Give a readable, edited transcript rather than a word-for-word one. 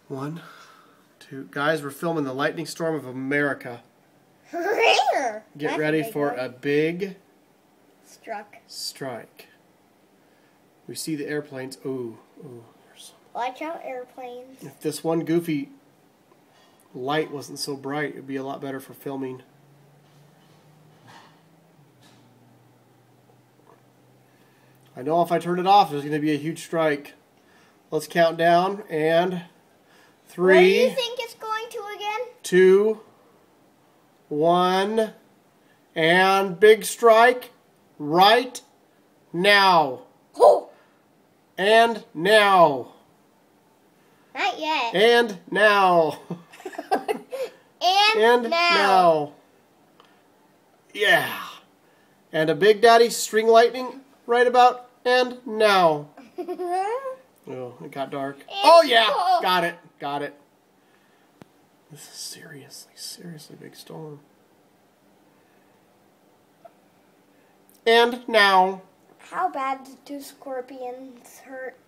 1, 2. Guys, we're filming the lightning storm of America. Get ready for a big strike. We see the airplanes. Ooh. Watch out, airplanes. If this one goofy light wasn't so bright, it'd be a lot better for filming. I know if I turn it off, there's going to be a huge strike. Let's count down. And 3. What do you think it's going to again? 2, 1, and big strike right now. Oh! And now. Not yet. And now. and now. Yeah. And a big daddy string lightning right about and now. Oh, it got dark. Oh yeah, got it. This is seriously big storm. And now. How bad do scorpions hurt?